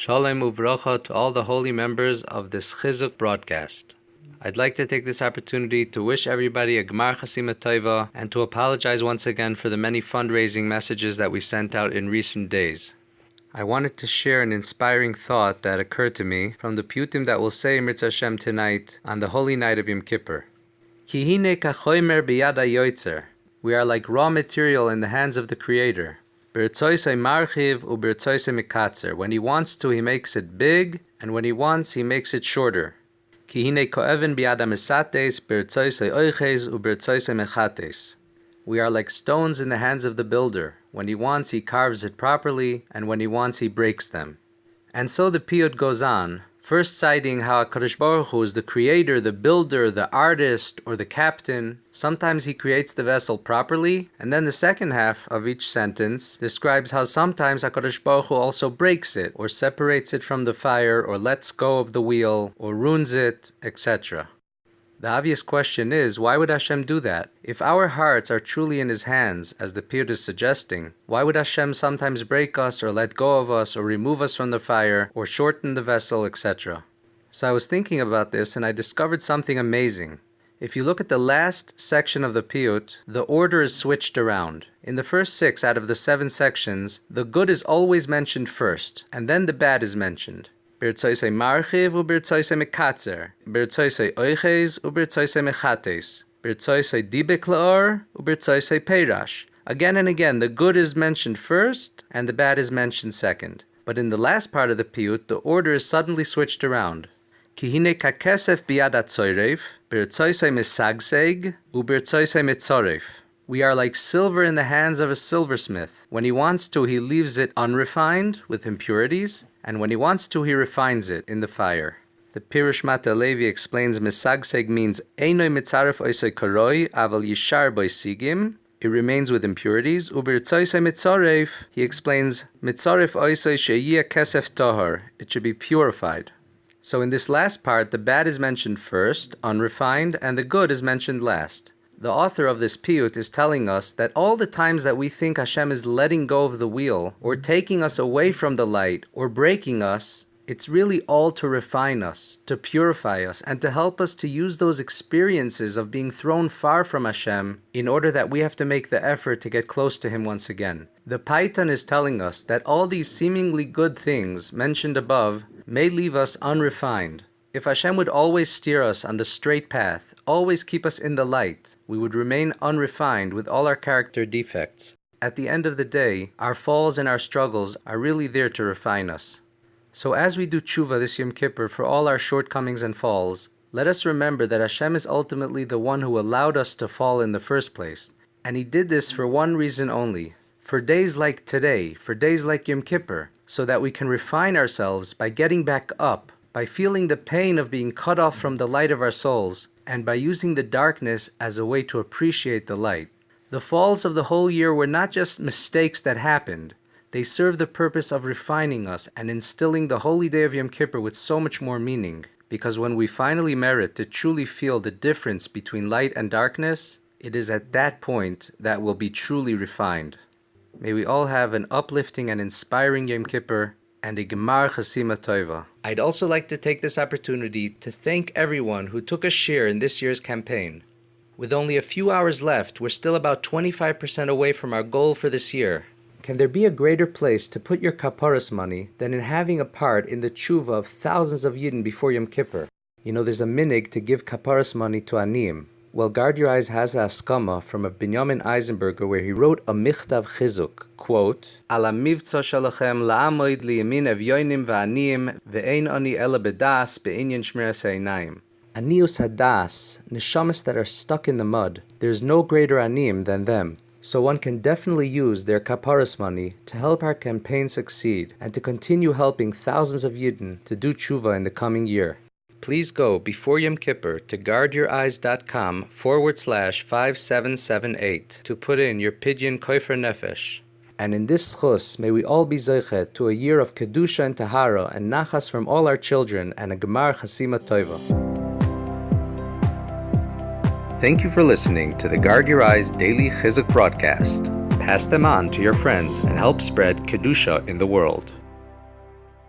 Shalom uvracha to all the holy members of this Chizuk broadcast. I'd like to take this opportunity to wish everybody a Gmar Chasima Tova and to apologize once again for the many fundraising messages that we sent out in recent days. I wanted to share an inspiring thought that occurred to me from the piyutim that we'll say in Mitzvah Hashem tonight on the holy night of Yom Kippur. Ki hine kachomer biyad hayoytzer. We are like raw material in the hands of the Creator. B'rtzoisei marchiv u'b'rtzoisei mikatzer. When He wants to, He makes it big, and when He wants, He makes it shorter. Ki hine ko'evin biyad hamisates b'rtzoisei oiches u'b'rtzoisei mechates. We are like stones in the hands of the builder. When He wants, He carves it properly, and when He wants, He breaks them. And so the piyut goes on, first citing how HaKadosh Baruch Hu is the creator, the builder, the artist, or the captain. Sometimes He creates the vessel properly, and then the second half of each sentence describes how sometimes HaKadosh Baruch Hu also breaks it, or separates it from the fire, or lets go of the wheel, or ruins it, etc. The obvious question is, why would Hashem do that? If our hearts are truly in His hands, as the piyut is suggesting, why would Hashem sometimes break us or let go of us or remove us from the fire or shorten the vessel, etc.? So I was thinking about this and I discovered something amazing. If you look at the last section of the piyut, the order is switched around. In the first 6 out of the 7 sections, the good is always mentioned first, and then the bad is mentioned. B'rtzoisei marchiv u'b'rtzoisei mikatzer, b'rtzoisei oiches u'b'rtzoisei mechates, b'rtzoisei dibek la'or u'b'rtzoisei peirash. Again and again, the good is mentioned first, and the bad is mentioned second. But in the last part of the piyut, the order is suddenly switched around. Ki hine kakesef biyad hatzoreif, b'rtzoisei mesagseg u'b'rtzoisei metzoref. We are like silver in the hands of a silversmith. When he wants to, he leaves it unrefined with impurities, and when he wants to, he refines it in the fire. The Pirush Mata Levi explains mesagseg means einoi mitzaref oisei karoi aval yishar boisigim. It remains with impurities. Ubirtzoisei mitzoref, he explains mitzoref oisei sheyia kesef tohar. It should be purified. So in this last part, the bad is mentioned first, unrefined, and the good is mentioned last. The author of this piyut is telling us that all the times that we think Hashem is letting go of the wheel, or taking us away from the light, or breaking us, it's really all to refine us, to purify us, and to help us to use those experiences of being thrown far from Hashem in order that we have to make the effort to get close to Him once again. The Paitan is telling us that all these seemingly good things mentioned above may leave us unrefined. If Hashem would always steer us on the straight path, always keep us in the light, we would remain unrefined with all our character defects. At the end of the day, our falls and our struggles are really there to refine us. So as we do Teshuvah this Yom Kippur for all our shortcomings and falls, let us remember that Hashem is ultimately the one who allowed us to fall in the first place. And He did this for one reason only, for days like today, for days like Yom Kippur, so that we can refine ourselves by getting back up, by feeling the pain of being cut off from the light of our souls, and by using the darkness as a way to appreciate the light. The falls of the whole year were not just mistakes that happened. They served the purpose of refining us and instilling the holy day of Yom Kippur with so much more meaning. Because when we finally merit to truly feel the difference between light and darkness, it is at that point that we'll be truly refined. May we all have an uplifting and inspiring Yom Kippur, and a Gmar Chasima Tova. I'd also like to take this opportunity to thank everyone who took a share in this year's campaign. With only a few hours left, we're still about 25% away from our goal for this year. Can there be a greater place to put your kaparas money than in having a part in the Teshuvah of thousands of Yidden before Yom Kippur? You know, there's a minig to give kaparas money to aniyim. Well, Guard Your Eyes has a askama from a Binyamin Eisenberger where he wrote a michtav chizuk, quote, Ala mivtza shalachem la'amoid liyamin evyoinim va'aniyim ve'ein ani ela bedas be'inyan shmiras ha'inayim. Aniyus hadas, neshamas that are stuck in the mud, there's no greater aniyim than them. So one can definitely use their kaparas money to help our campaign succeed and to continue helping thousands of Yidden to do Teshuvah in the coming year. Please go before Yom Kippur to guardyoureyes.com/5778 to put in your pidyon kofer nefesh. And in this schus, may we all be zeichet to a year of kedusha and tahara and nachas from all our children and a Gmar Chasima Tova. Thank you for listening to the Guard Your Eyes Daily Chizuk broadcast. Pass them on to your friends and help spread kedusha in the world.